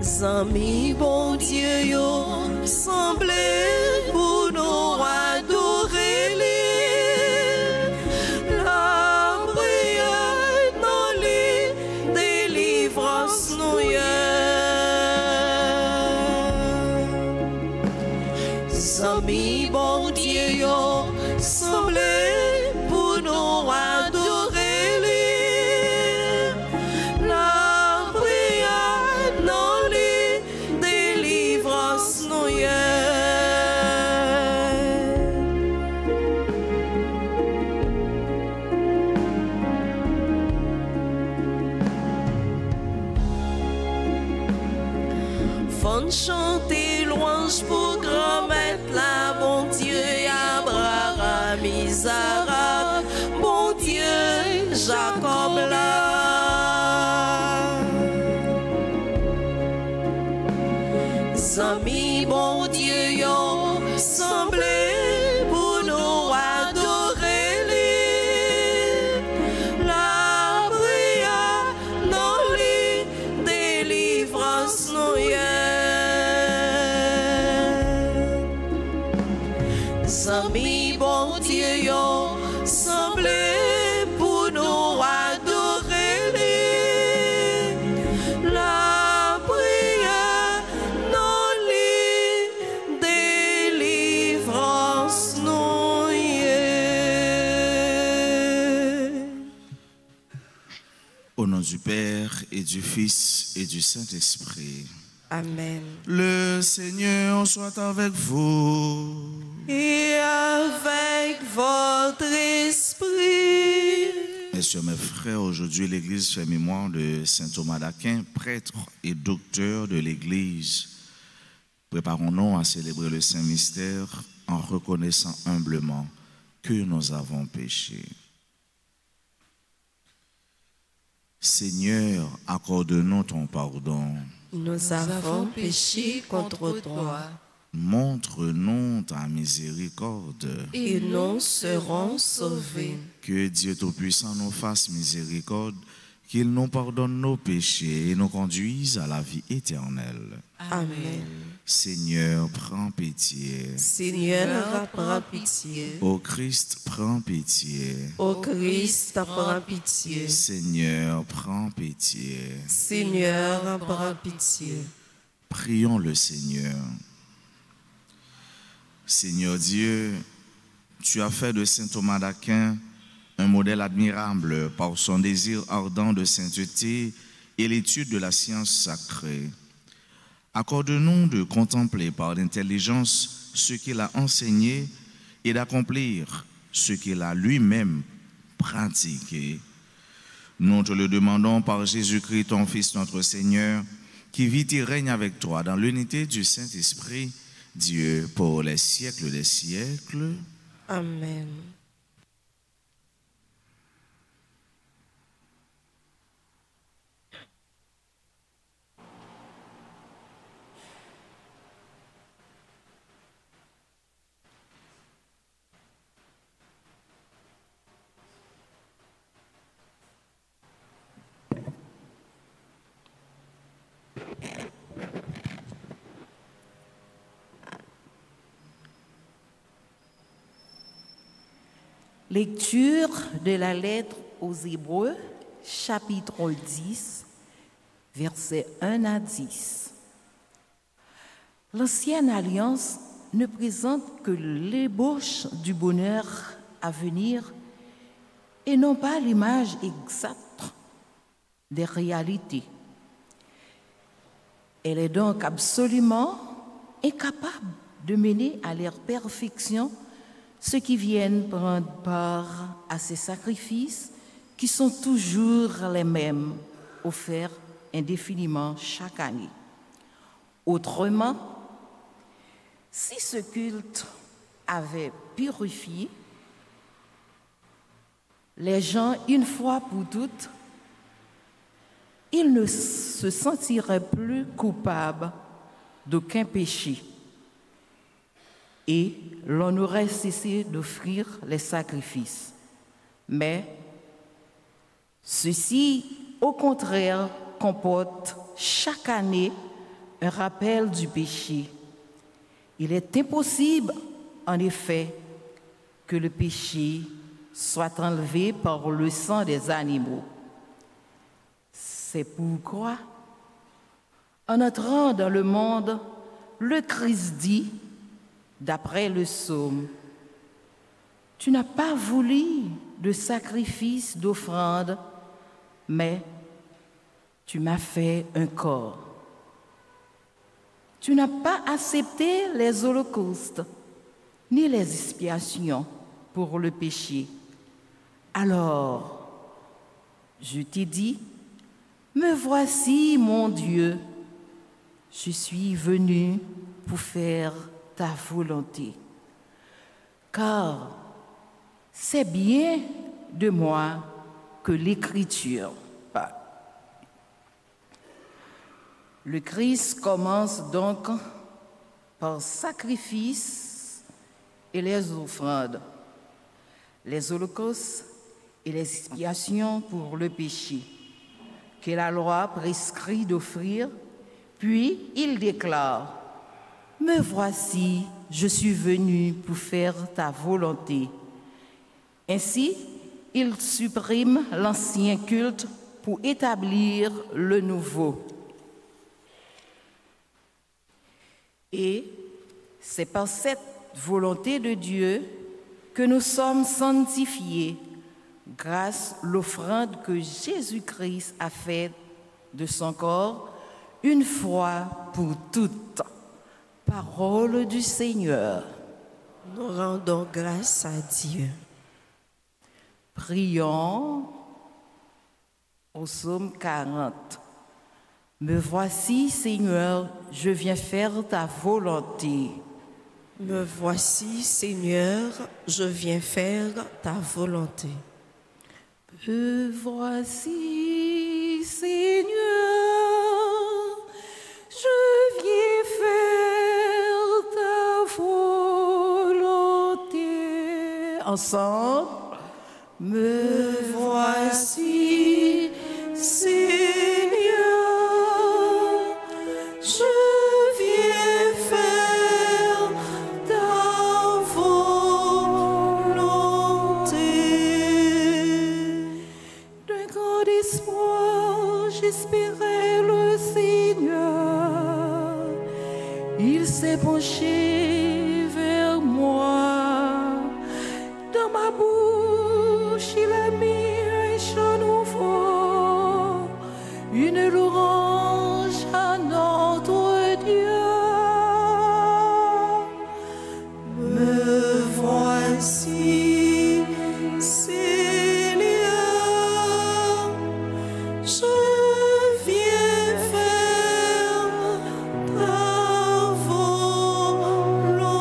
Amis, bon Dieu, yo, semblez pour nous adorer la prière dans les délivrances nous Amis, bon Dieu, yo, semblez pour nous adorer la prière dans les délivrances nous Font chanter louange pour grand-maître la bon Dieu Abraham, Isaac, bon Dieu Jacob là. Amis, bon Dieu, yo, semblez pour nous adorer la prière dans les délivrances nous Amis, bon Dieu, yo, semblez pour nous adorer la prière dans les délivrances nous Au nom du Père et du Fils et du Saint-Esprit. Amen. Le Seigneur soit avec vous. Et avec votre esprit. Messieurs, mes frères, aujourd'hui l'Église fait mémoire de saint Thomas d'Aquin, prêtre et docteur de l'Église. Préparons-nous à célébrer le Saint Mystère en reconnaissant humblement que nous avons péché. Seigneur, accorde-nous ton pardon. Nous avons péché contre toi. Montre-nous ta miséricorde. Et nous serons sauvés. Que Dieu Tout-Puissant nous fasse miséricorde, qu'il nous pardonne nos péchés et nous conduise à la vie éternelle. Amen. Seigneur, prends pitié. Seigneur, prends pitié. Ô Christ, prends pitié. Ô Christ, prends pitié. Seigneur, prends pitié. Seigneur, prends pitié. Prions le Seigneur. Seigneur Dieu, tu as fait de saint Thomas d'Aquin un modèle admirable par son désir ardent de sainteté et l'étude de la science sacrée. Accorde-nous de contempler par l'intelligence ce qu'il a enseigné et d'accomplir ce qu'il a lui-même pratiqué. Nous te le demandons par Jésus-Christ, ton Fils, notre Seigneur, qui vit et règne avec toi dans l'unité du Saint-Esprit, Dieu, pour les siècles des siècles. Amen. Lecture de la lettre aux Hébreux, chapitre 10, versets 1 à 10. L'ancienne alliance ne présente que l'ébauche du bonheur à venir et non pas l'image exacte des réalités. Elle est donc absolument incapable de mener à leur perfection ceux qui viennent prendre part à ces sacrifices qui sont toujours les mêmes, offerts indéfiniment chaque année. Autrement, si ce culte avait purifié les gens une fois pour toutes, ils ne se sentiraient plus coupables d'aucun péché. Et l'on aurait cessé d'offrir les sacrifices. Mais ceci, au contraire, comporte chaque année un rappel du péché. Il est impossible, en effet, que le péché soit enlevé par le sang des animaux. C'est pourquoi, en entrant dans le monde, le Christ dit, d'après le psaume, « Tu n'as pas voulu de sacrifice, d'offrande, mais tu m'as fait un corps. Tu n'as pas accepté les holocaustes, ni les expiations pour le péché. Alors, je t'ai dit, me voici, mon Dieu, je suis venu pour faire ta volonté. Car c'est bien de moi que l'Écriture parle. » Le Christ commence donc par sacrifice et les offrandes, les holocaustes et les expiations pour le péché, que la loi prescrit d'offrir, puis il déclare, « Me voici, je suis venu pour faire ta volonté. » Ainsi, il supprime l'ancien culte pour établir le nouveau. Et c'est par cette volonté de Dieu que nous sommes sanctifiés grâce à l'offrande que Jésus-Christ a faite de son corps une fois pour toutes. Parole du Seigneur. Nous rendons grâce à Dieu. Prions au psaume 40. Me voici, Seigneur, je viens faire ta volonté. Me voici, Seigneur, je viens faire ta volonté. Me voici, Seigneur, je viens faire ta volonté. Ensemble. Me voici, Seigneur, je viens faire ta volonté. D'un grand espoir, j'espérais le Seigneur. Il s'est penché vers moi. Dans ma bouche, il a mis un chant nouveau, une louange à notre Dieu. Me voici, Seigneur, je viens faire ta volonté.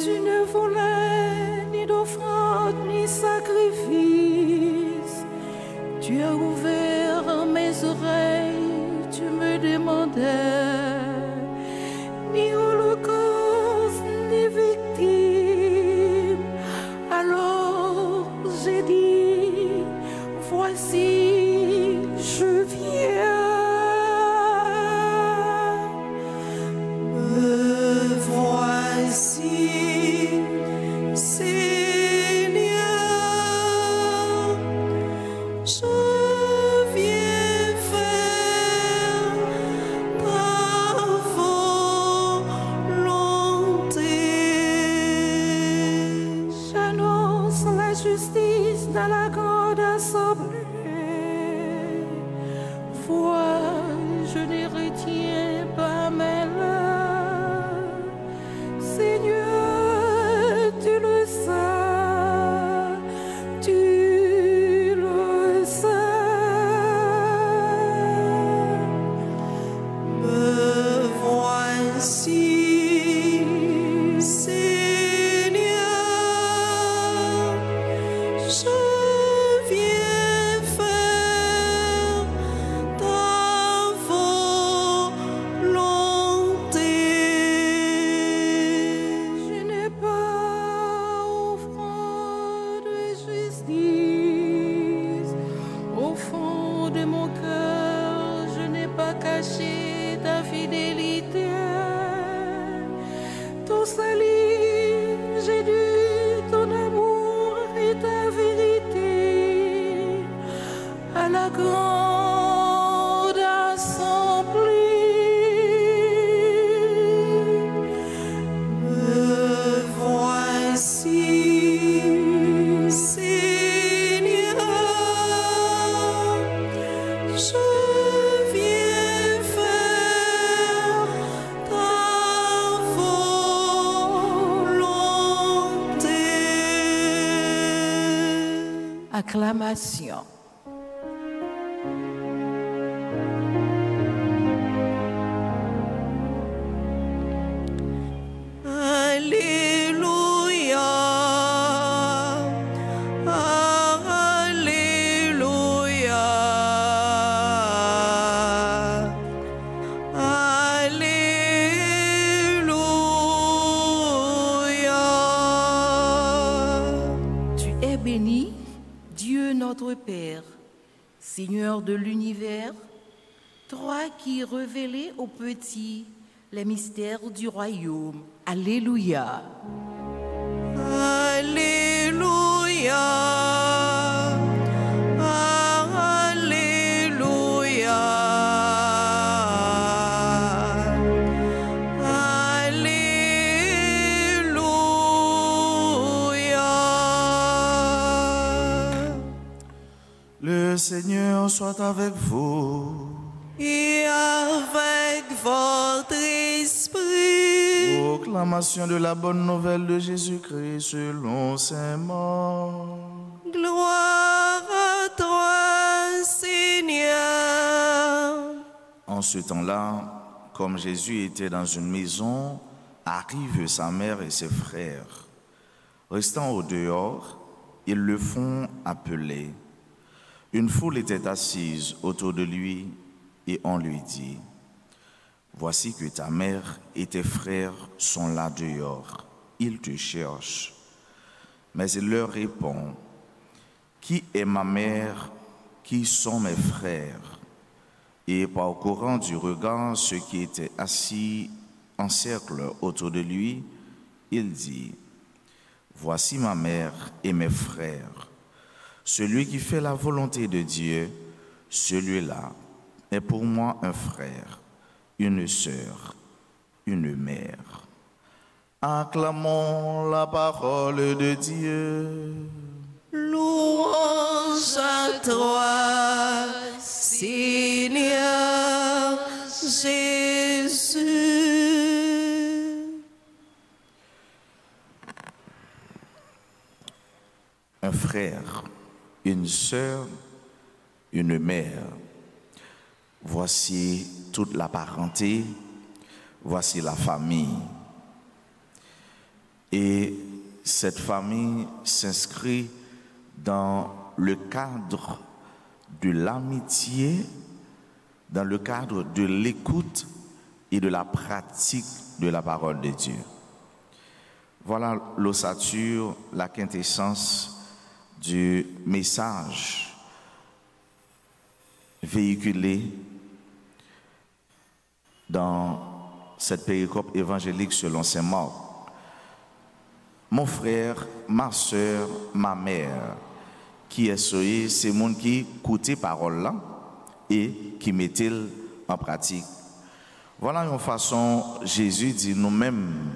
Tu ne voulais ni d'offrande ni sacrifice. Tu as ouvert mes oreilles, tu me demandais ni holocauste ni victime. Alors j'ai dit, voici, je viens. Me voici, Seigneur, je viens faire ta volonté. J'annonce la justice dans la grande assemblée. Vois, je ne retiens pas mes larmes. Seigneur, tu le sais, tu le sais. Me voici, Seigneur, je viens faire ta volonté. caché ta fidélité. Tout salir, j'ai dû ton amour et ta vérité à la grande assemblée. Me voici, Seigneur, je viens faire ta volonté. Acclamation. Alléluia, Alléluia, Alléluia. Tu es béni, Dieu notre Père, Seigneur de l'univers, toi qui révélais aux petits les mystères du royaume. Alléluia. Alléluia. Alléluia. Alléluia. Le Seigneur soit avec vous. Et avec votre esprit. Proclamation de la bonne nouvelle de Jésus-Christ selon saint Marc. Gloire à toi, Seigneur. En ce temps-là, comme Jésus était dans une maison, arrivent sa mère et ses frères. Restant au dehors, ils le font appeler. Une foule était assise autour de lui et on lui dit: voici que ta mère et tes frères sont là dehors, ils te cherchent. Mais il leur répond: qui est ma mère, qui sont mes frères? Et parcourant du regard ceux qui étaient assis en cercle autour de lui, il dit: voici ma mère et mes frères. Celui qui fait la volonté de Dieu, celui-là est pour moi un frère, une sœur, une mère. Acclamons la parole de Dieu. Louange à toi, Seigneur Jésus. Un frère, une sœur, une mère. Voici toute la parenté, voici la famille. Et cette famille s'inscrit dans le cadre de l'amitié, dans le cadre de l'écoute et de la pratique de la parole de Dieu. Voilà l'ossature, la quintessence du message véhiculé dans cette péricope évangélique selon saint Marc. Mon frère, ma soeur, ma mère, qui est soyez, c'est mon qui écoute parole là et qui mettait en pratique. Voilà une façon, Jésus dit nous-mêmes,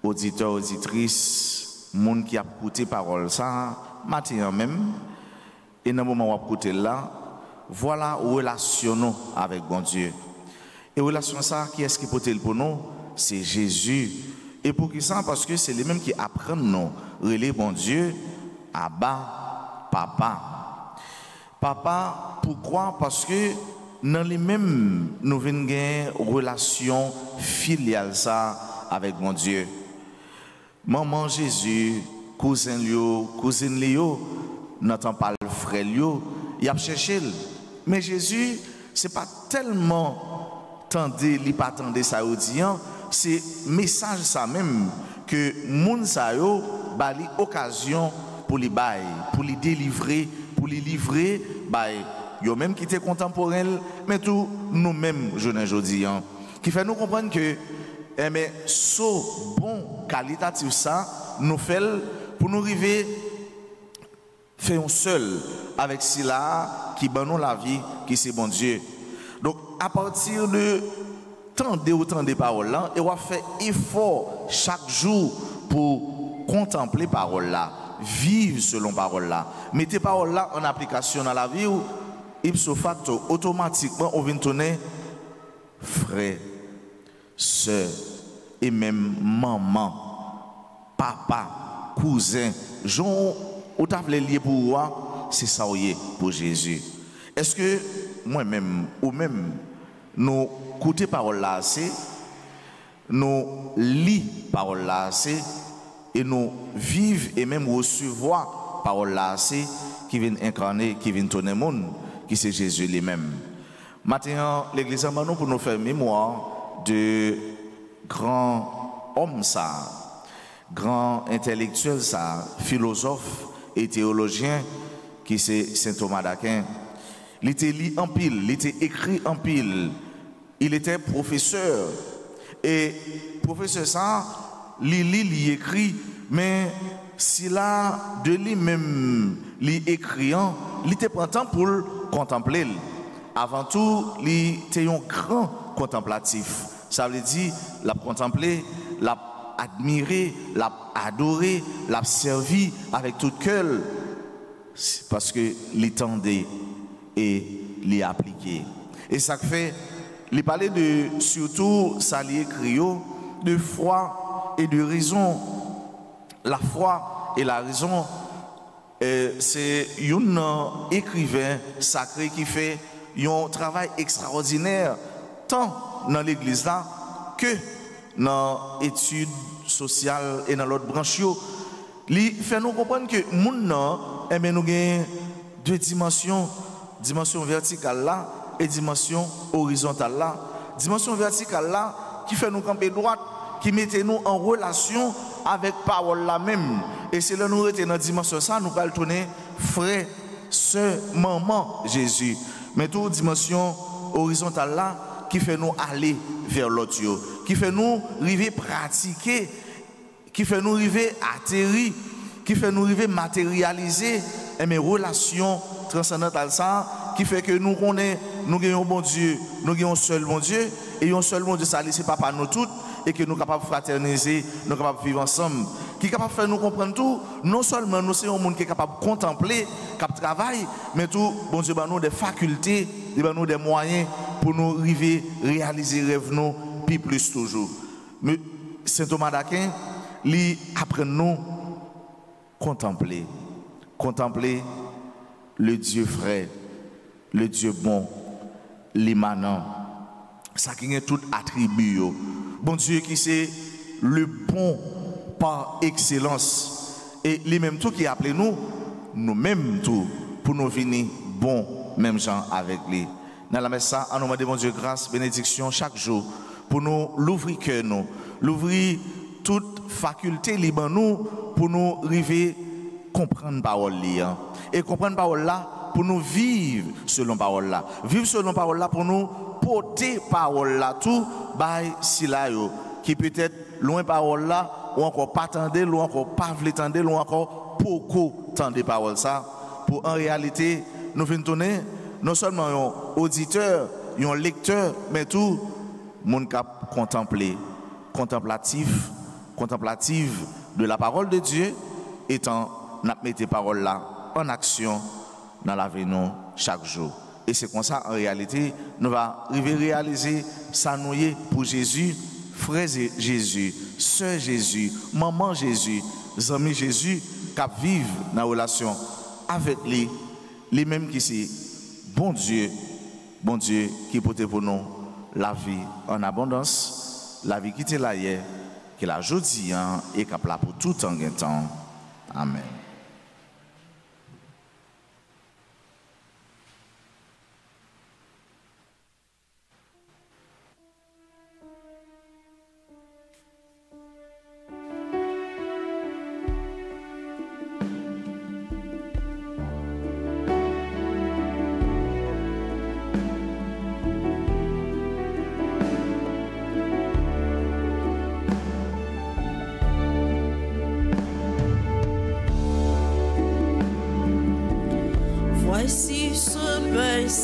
auditeurs, auditrices, monde qui a écouté parole ça, matin même, et dans le moment où on a écouté là, voilà relationnons avec bon Dieu. Et relation ça, qui est-ce qui peut être pour nous? C'est Jésus. Et pour qui ça? Parce que c'est les mêmes qui apprennent nous, relais bon Dieu, Abba, Papa. Papa, pourquoi? Parce que dans les mêmes, nous venons gagner relation filiale ça avec mon Dieu. Maman Jésus, cousin Lio, cousine Léo, n'entend pas le frère Lio, il a cherché. Mais Jésus, c'est pas tellement tendé, il pas tendé ça audience, c'est message ça même que moun sa yo bali occasion pour les bail, pour les délivrer, pour les livrer by yo même qui étaient contemporains, mais tout nous-mêmes, aujourd'hui, qui fait nous comprendre que, mais ce bon qualitatif ça, nous fait pour nous arriver, faire un seul avec cela qui donne nous la vie, qui c'est bon Dieu. Donc, à partir de autant des paroles là, et on va faire effort chaque jour pour contempler paroles là, vivre selon paroles là, mettez paroles là en application dans la vie ou ipso facto automatiquement on vient tourner frère, sœur et même maman, papa, cousin, Jean ou t'as lié pour moi, c'est ça pour Jésus. Est-ce que moi-même ou même nous écouter parole là assez, nous lire parole là assez et nous vivre et même recevoir parole là assez qui vient incarner, qui vient tourner le monde, qui c'est Jésus lui-même. Maintenant, l'église en nous pour nous faire mémoire de grands hommes ça, grands intellectuels ça, philosophes et théologiens qui c'est Saint Thomas d'Aquin. Il était lu en pile, il était écrit en pile. Il était professeur. Et professeur ça, il écrit, mais s'il a de lui-même, il écriant, il était prend temps pour le contempler. Avant tout, il était un grand contemplatif. Ça veut dire, l'a contemplé, l'a admiré, l'a adoré, l'a servi avec tout cœur, parce que l'étendait et l'y appliqué. Et ça fait, il parlait de surtout ça l'y écrit de foi et de raison. La foi et la raison, c'est un écrivain sacré qui fait un travail extraordinaire tant dans l'église là que dans l'étude sociale et dans l'autre branche. Il fait nous comprendre que nous avons deux dimensions. Dimension verticale là et dimension horizontale là. Dimension verticale là qui fait nous camper droite, qui mettait nous en relation avec parole là même. Et c'est là nous étions dans dimension ça, nous allons tourner frère, sœur, maman Jésus. Mais toute dimension horizontale là qui fait nous aller vers l'autre, qui fait nous arriver pratiquer, qui fait nous arriver atterrir, qui fait nous arriver matérialiser mes relations transcendantales ça qui fait que nous connaissons, nous gagnons bon Dieu, nous gagnons seul bon Dieu et un seul bon Dieu ça c'est papa nous toutes et que nous sommes capables de fraterniser, nous sommes capables de vivre ensemble, qui est capable de faire nous comprendre tout, non seulement nous sommes un monde qui est capable de contempler, qui travaille, mais tout bon Dieu nous des facultés, nous des moyens pour nous arriver réaliser rêve nous puis plus toujours. Mais Saint Thomas d'Aquin lui apprend nous contempler le Dieu frère, le Dieu bon, l'immanent, ça qui est tout attribut. Bon Dieu qui c'est le bon par excellence. Et lui-même tout qui appelé nous-mêmes tout, pour nous venir bon, même gens avec lui. Dans la messe, on nous demande bon Dieu grâce, bénédiction chaque jour, pour nous l'ouvrir cœur nous, l'ouvrir toute faculté libre nous, pour nous arriver comprendre parole là et comprendre parole là pour nous vivre selon parole là, vivre selon parole là pour nous porter parole là tout by sila yo qui peut être loin parole là ou encore pas tendre ou encore pas vle tendre ou encore beaucoup tendre parole ça pour en réalité nous venons tourner non seulement un auditeur un lecteur mais tout monde cap contemplative de la parole de Dieu étant n'a mettre paroles là en action dans la vie nous chaque jour. Et c'est comme ça en réalité nous va réaliser ça nous y est pour Jésus, frère Jésus, sœur Jésus, maman Jésus, amis Jésus qui vivent dans la relation avec lui, les mêmes qui c'est bon Dieu qui porte pour nous la vie en abondance, la vie qui était là hier, qui la aujourd'hui et qui est là pour tout temps. Amen.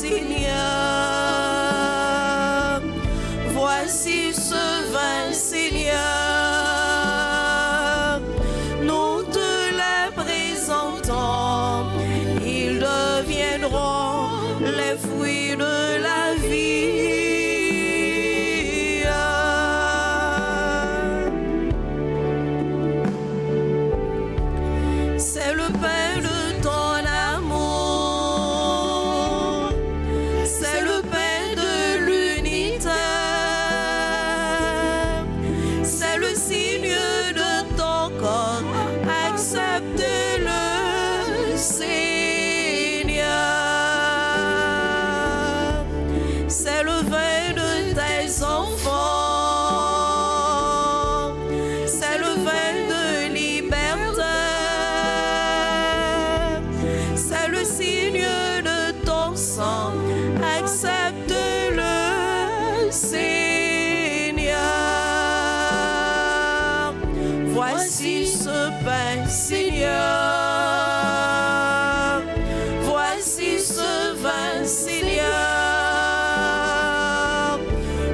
Seigneur. Voici ce vin, Seigneur. Nous te le présentons. Ils deviendront les fruits de la vie. C'est le pain de ton amour, c'est le pain de l'unité, c'est le signe de ton corps. Accepte-le, Seigneur. C'est le vin de tes enfants, c'est le vin de liberté. C'est le signe de ton sang. Accepte-le, Seigneur. Voici ce pain, Seigneur. Voici ce vin, Seigneur.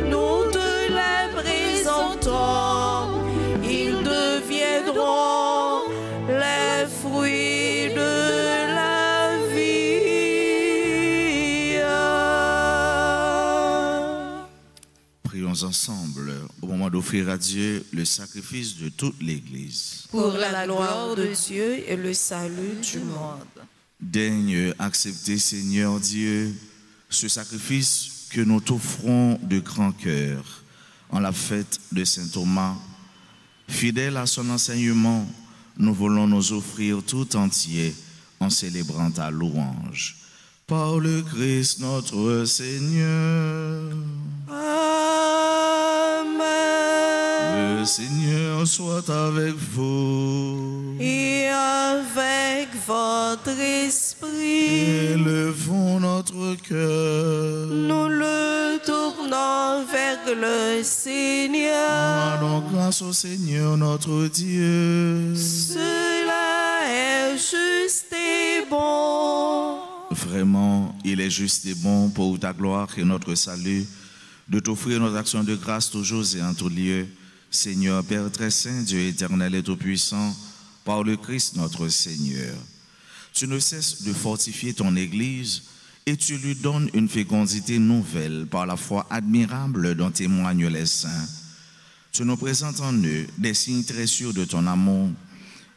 Nous te les présentons. Ils deviendront les fruits de la vie. Prions ensemble au moment d'offrir à Dieu le sacrifice de toute l'Église. Pour la gloire de Dieu et le salut du monde. Daigne accepter, Seigneur Dieu, ce sacrifice que nous t'offrons de grand cœur en la fête de Saint Thomas. Fidèle à son enseignement, nous voulons nous offrir tout entier en célébrant ta louange. Par le Christ notre Seigneur. Amen. Le Seigneur soit avec vous. Et avec votre esprit, Élevons notre cœur. nous le tournons vers le Seigneur. Rendons grâce au Seigneur notre Dieu. Cela est juste et bon. Vraiment, il est juste et bon pour ta gloire et notre salut de t'offrir notre action de grâce toujours et en tout lieu. Seigneur, Père très saint, Dieu éternel et tout-puissant, par le Christ notre Seigneur. Tu ne cesses de fortifier ton Église et tu lui donnes une fécondité nouvelle par la foi admirable dont témoignent les saints. Tu nous présentes en eux des signes très sûrs de ton amour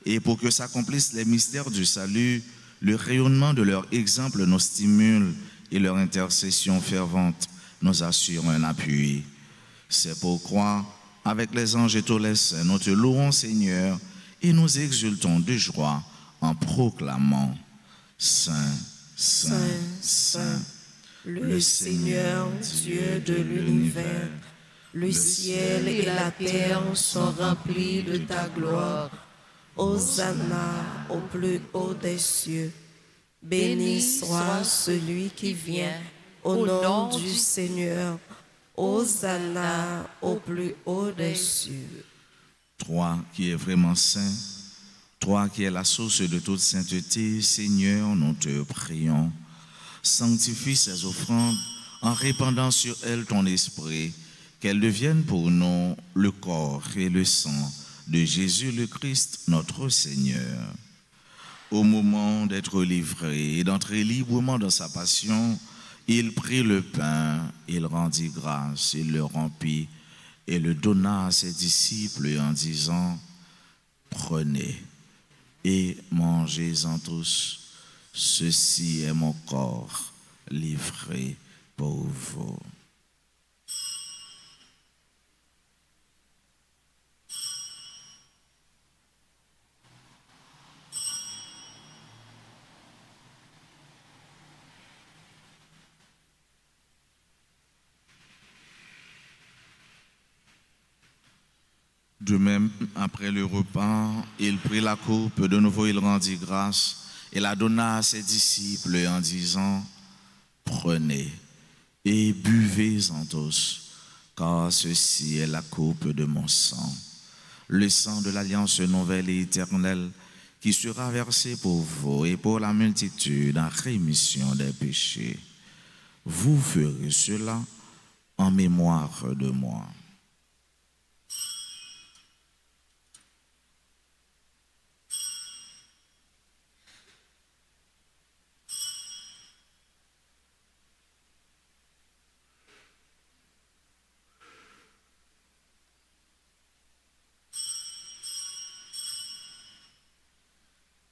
et pour que s'accomplissent les mystères du salut, le rayonnement de leur exemple nous stimule et leur intercession fervente nous assure un appui. C'est pourquoi, avec les anges et tous les saints, nous te louons, Seigneur, et nous exultons de joie en proclamant Saint, Saint, Saint, le Seigneur Dieu de l'univers. Le ciel et la terre sont remplis de ta gloire. Hosanna au plus haut des cieux. Béni soit celui qui vient au nom du Seigneur. Hosanna au plus haut des cieux. Toi qui es vraiment saint, toi qui es la source de toute sainteté, Seigneur, nous te prions. Sanctifie ces offrandes en répandant sur elles ton esprit, qu'elles deviennent pour nous le corps et le sang de Jésus le Christ, notre Seigneur. Au moment d'être livré et d'entrer librement dans sa passion, il prit le pain, il rendit grâce, il le rompit et le donna à ses disciples en disant, « Prenez et mangez-en tous, ceci est mon corps livré pour vous. » De même, après le repas, il prit la coupe, de nouveau il rendit grâce et la donna à ses disciples en disant, « Prenez et buvez-en tous, car ceci est la coupe de mon sang, le sang de l'alliance nouvelle et éternelle qui sera versé pour vous et pour la multitude en rémission des péchés. Vous ferez cela en mémoire de moi.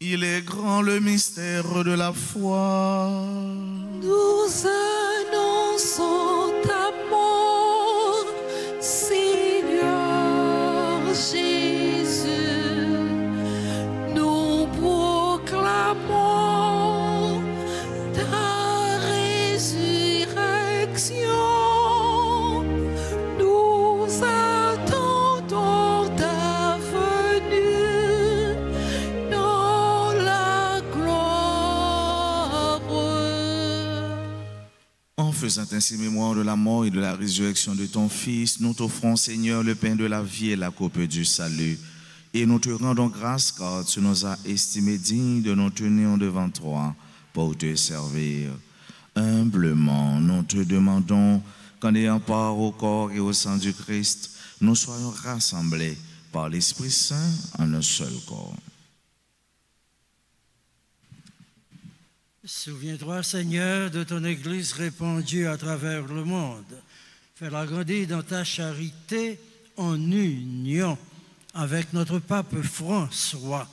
Il est grand le mystère de la foi. Nous annonçons ta mort, Seigneur Jésus. Nous proclamons ta résurrection. Nous attendons ta venue dans la gloire. En faisant ainsi mémoire de la mort et de la résurrection de ton Fils, nous t'offrons, Seigneur, le pain de la vie et la coupe du salut. Et nous te rendons grâce car tu nous as estimés dignes de nous tenir devant toi pour te servir. Humblement, nous te demandons qu'en ayant part au corps et au sang du Christ, nous soyons rassemblés par l'Esprit Saint en un seul corps. Souviens-toi, Seigneur, de ton Église répandue à travers le monde. Fais-la grandir dans ta charité en union avec notre pape François,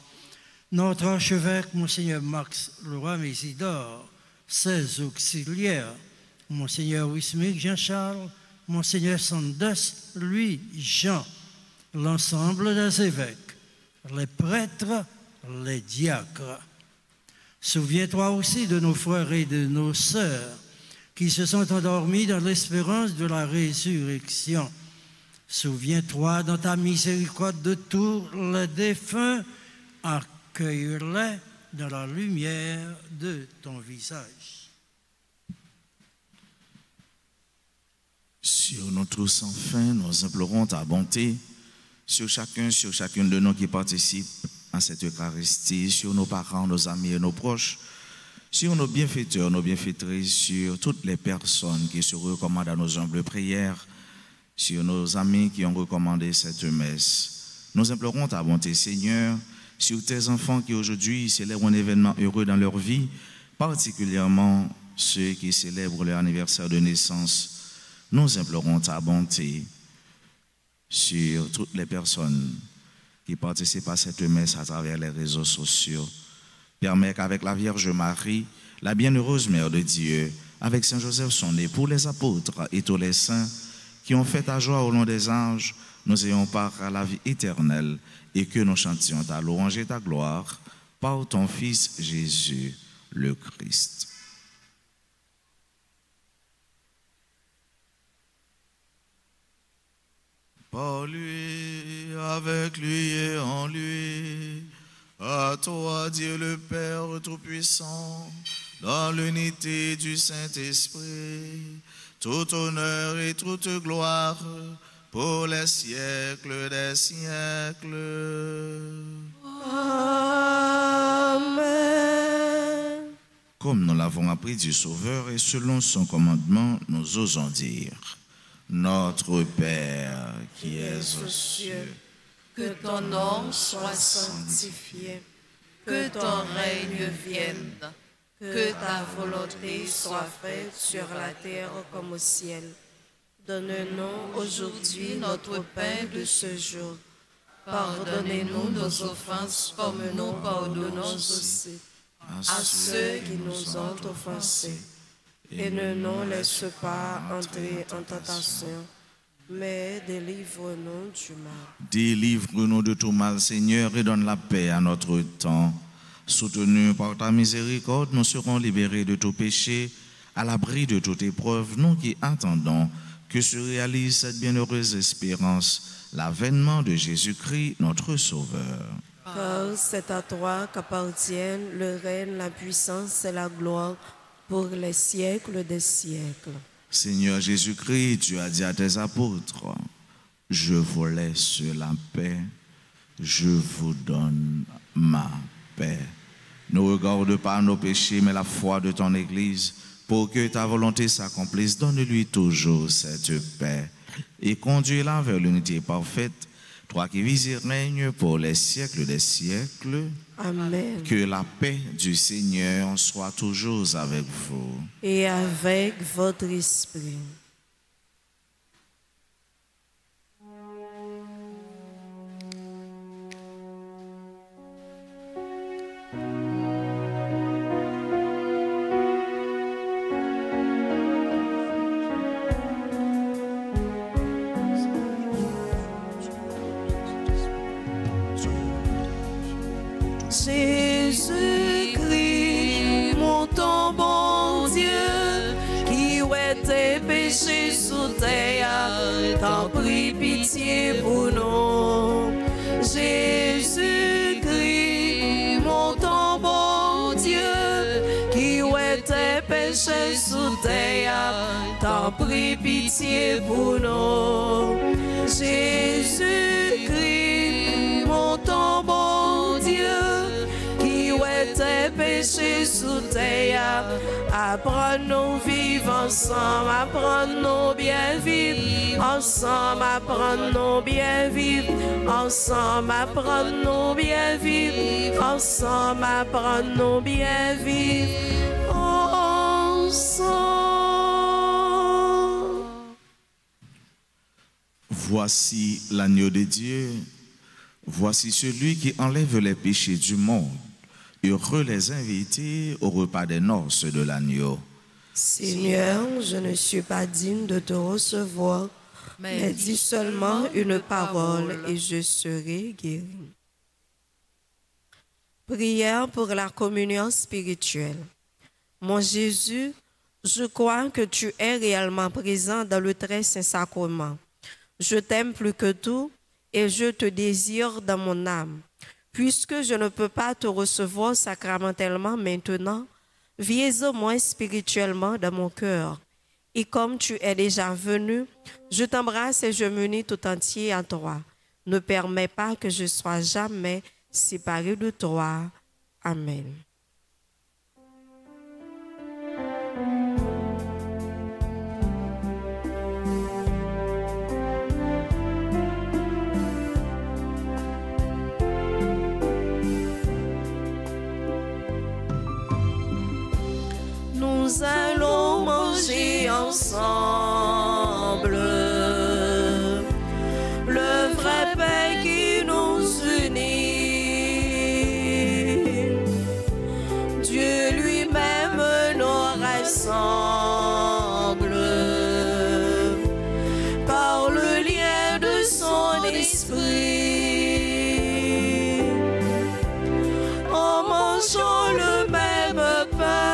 notre archevêque, Monseigneur Max Leroy Mésidor, ses auxiliaires, Monseigneur Wismic Jean-Charles, Monseigneur Sanders Louis-Jean, l'ensemble des évêques, les prêtres, les diacres. Souviens-toi aussi de nos frères et de nos sœurs qui se sont endormis dans l'espérance de la résurrection. Souviens-toi dans ta miséricorde de tous les défunts, accueille-les dans la lumière de ton visage. Sur nous tous enfin, nous implorons ta bonté sur chacune de nous qui participent à cette Eucharistie, sur nos parents, nos amis et nos proches, sur nos bienfaiteurs, nos bienfaitrices, sur toutes les personnes qui se recommandent à nos humbles prières, sur nos amis qui ont recommandé cette messe. Nous implorons ta bonté, Seigneur, sur tes enfants qui aujourd'hui célèbrent un événement heureux dans leur vie, particulièrement ceux qui célèbrent leur anniversaire de naissance. Nous implorons ta bonté sur toutes les personnes qui participent à cette messe à travers les réseaux sociaux. Permets qu'avec la Vierge Marie, la bienheureuse Mère de Dieu, avec Saint Joseph son époux, les apôtres et tous les saints qui ont fait ta joie au long des âges, nous ayons part à la vie éternelle et que nous chantions ta louange et ta gloire par ton Fils Jésus, le Christ. Par lui, avec lui et en lui, à toi, Dieu le Père Tout-Puissant, dans l'unité du Saint-Esprit, tout honneur et toute gloire pour les siècles des siècles. Amen. Comme nous l'avons appris du Sauveur et selon son commandement, nous osons dire: Notre Père qui es aux cieux, que ton nom soit sanctifié, que ton règne vienne, que ta volonté soit faite sur la terre comme au ciel. Donne-nous aujourd'hui notre pain de ce jour. Pardonnez-nous nos offenses comme nous pardonnons aussi à ceux qui nous ont offensés. Et ne nous laisse pas entrer en tentation, mais délivre-nous du mal. Délivre-nous de tout mal, Seigneur, et donne la paix à notre temps. Soutenus par ta miséricorde, nous serons libérés de tout péché, à l'abri de toute épreuve, nous qui attendons que se réalise cette bienheureuse espérance, l'avènement de Jésus-Christ, notre Sauveur. Car c'est à toi qu'appartiennent le règne, la puissance et la gloire pour les siècles des siècles. Seigneur Jésus-Christ, tu as dit à tes apôtres: je vous laisse la paix, je vous donne ma paix. Ne regarde pas nos péchés, mais la foi de ton Église. Pour que ta volonté s'accomplisse, donne-lui toujours cette paix et conduis-la vers l'unité parfaite, toi qui vis et règnes pour les siècles des siècles. Amen. Que la paix du Seigneur soit toujours avec vous. Et avec votre esprit. Jésus-Christ, mon ton bon Dieu, qui ouait tes péchés sous terre, t'en prie pitié pour nous. Jésus-Christ, mon ton bon Dieu, qui ouait tes péchés sous terre, t'en prie pitié pour nous. Jésus-Christ, mon ton bon Dieu, tes péchés sous terre, apprends-nous vivre ensemble, apprends-nous bien vivre ensemble, apprends-nous bien vivre ensemble, apprends-nous bien vivre ensemble, apprends-nous bien vivre ensemble. Voici l'agneau de Dieu, voici celui qui enlève les péchés du monde. Heureux les invités au repas des noces de l'agneau. Seigneur, je ne suis pas digne de te recevoir, mais dis seulement une parole et je serai guéri. Prière pour la communion spirituelle. Mon Jésus, je crois que tu es réellement présent dans le très saint sacrement. Je t'aime plus que tout et je te désire dans mon âme. Puisque je ne peux pas te recevoir sacramentellement maintenant, viens au moins spirituellement dans mon cœur. Et comme tu es déjà venu, je t'embrasse et je m'unis tout entier à toi. Ne permets pas que je sois jamais séparé de toi. Amen. Nous allons manger ensemble le vrai pain qui nous unit. Dieu lui-même nous rassemble par le lien de son esprit. En mangeant le même pain,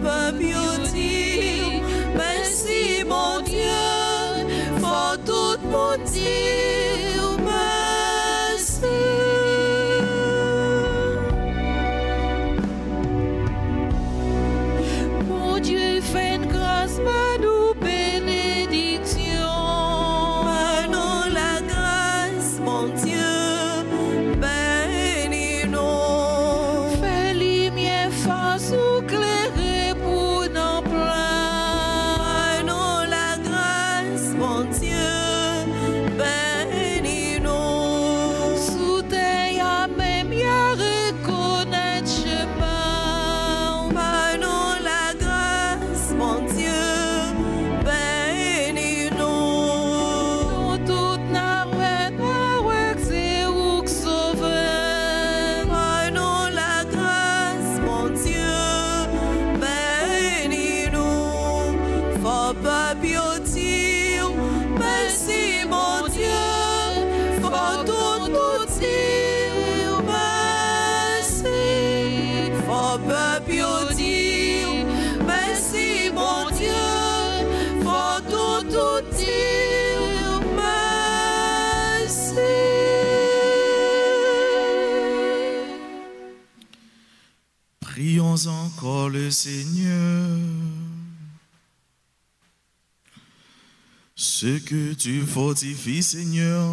peuple dire merci mon Dieu, faut tout mon dire merci. Mon Dieu fait une grâce, ma nous bénédiction. Donne-nous la grâce, mon Dieu, bénis-nous. Fais lumière face ou clairer pour nos plans. Donne-nous la grâce, mon Dieu, bénis-nous. Sous terre, y'a même y'a reconnaître chemin. Donne-nous la grâce, mon Dieu, bénis-nous. Nous toutes n'a c'est où que sauver. Donne-nous la grâce, mon Dieu, bénis-nous. Faut pas bien dire merci, mon Dieu. Faut tout nous dire merci. Faut pas bien dire merci, mon Dieu. Faut tout nous dire merci. Prions encore le Seigneur. Ce que tu fortifies, Seigneur,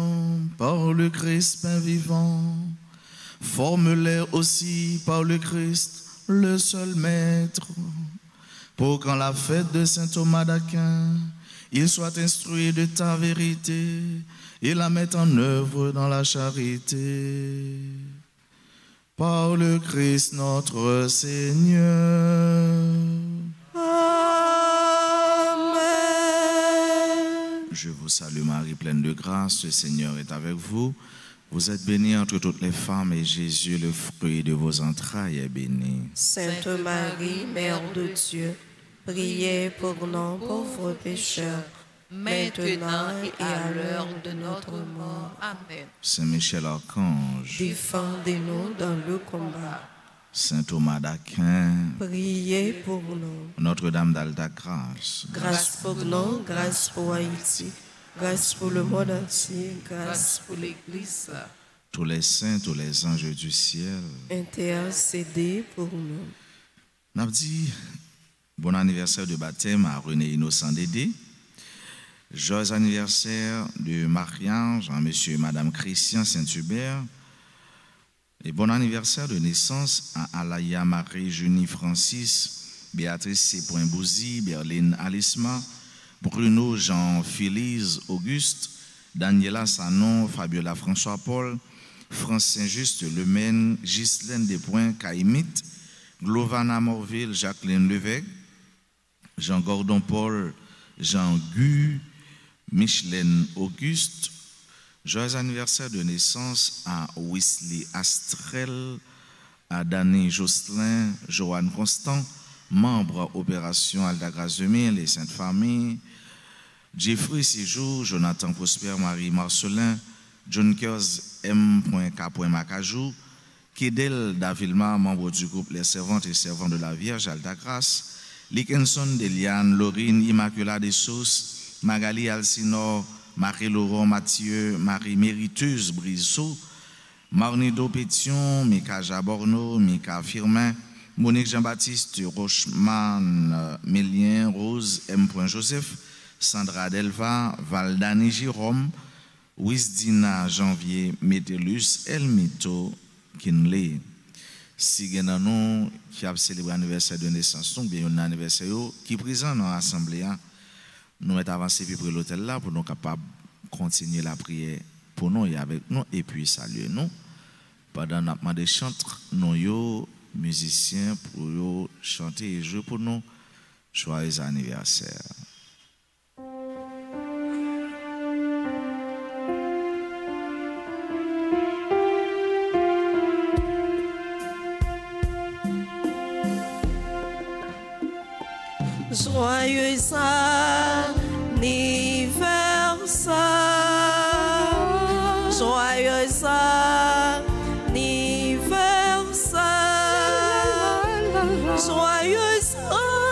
par le Christ pain vivant, forme-les aussi par le Christ, le seul Maître, pour qu'en la fête de saint Thomas d'Aquin, il soit instruit de ta vérité et la mette en œuvre dans la charité. Par le Christ notre Seigneur. Je vous salue Marie, pleine de grâce, le Seigneur est avec vous. Vous êtes bénie entre toutes les femmes et Jésus, le fruit de vos entrailles, est béni. Sainte Marie, Mère de Dieu, priez pour nous pauvres pécheurs, maintenant et à l'heure de notre mort. Amen. Saint Michel Archange, Défendez-nous dans le combat. Saint Thomas d'Aquin, Priez pour nous. Notre-Dame d'Alta Grâce, Grâce pour nous, grâce pour Haïti, grâce pour le monde entier, grâce pour l'Église. tous les saints, tous les anges du ciel. Intercédez pour nous. N'a dit bon anniversaire de baptême à René Innocent Dédé. Joyeux anniversaire de mariage à monsieur et madame Christian Saint-Hubert. Et bon anniversaire de naissance à Alaya Marie Junie Francis, Béatrice C. Bouzy, Berline Alisma, Bruno Jean Félix Auguste, Daniela Sanon, Fabiola François Paul, France Saint-Just Lemaine, Ghislaine Despoints Caïmite, Glovana Morville, Jacqueline Levesque, Jean Gordon Paul, Jean Gu, Micheline Auguste. Joyeux anniversaire de naissance à Wesley Astrel, à Danny Jocelyn, Joanne Constant, membre Opération Alta-Grâce 2000, les Saintes Familles, Jeffrey Séjour, Jonathan Prosper, Marie Marcelin, John Kers, M.K. Macajou, Kedel Davilma, membre du groupe Les Servantes et Servants de la Vierge Alta-Grâce, Likenson Deliane, Laurine, Immaculada de Sauce, Magali Alcinor, Marie-Laurent Mathieu, Marie Mériteuse Brissot, Marnido Pétion, Mika Jaborno, Mika Firmin, Monique Jean-Baptiste Rochman, Mélien, Rose, M. Joseph, Sandra Delva, Valdani Jérôme, Wisdina Janvier, Métellus, Elmito, Kinley. Si nous qui a célébré l'anniversaire de naissance, donc bien un anniversaire qui est présent dans l'assemblée, nous mettons avancé pour l'hôtel là pour nous capables de continuer la prière pour nous et avec nous et puis saluer nous. Pendant notre demande de chantre, nous musiciens pour chanter et jouer pour nous. Joyeux anniversaire. Joyeux anniversaire, joyeux anniversaire, joyeux anniversaire.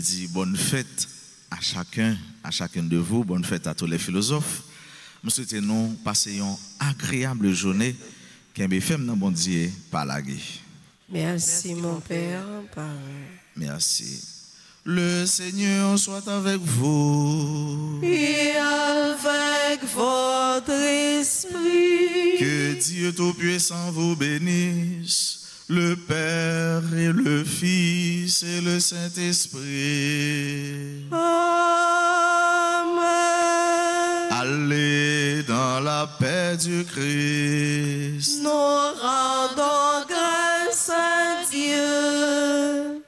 dis bonne fête à chacun de vous, bonne fête à tous les philosophes. Nous souhaitons nous passer une agréable journée qui est fait dans bon Dieu par la guerre. Merci mon Père. Merci. Le Seigneur soit avec vous. Et avec votre esprit. Que Dieu Tout-Puissant vous bénisse, le Père et le Fils et le Saint-Esprit. Amen. Allez dans la paix du Christ. Nous rendons grâce à Dieu.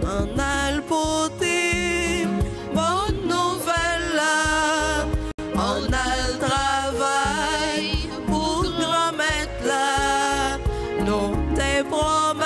En alpoté, bonne nouvelle là, on a le travail pour grand mettre là, nous te promettons.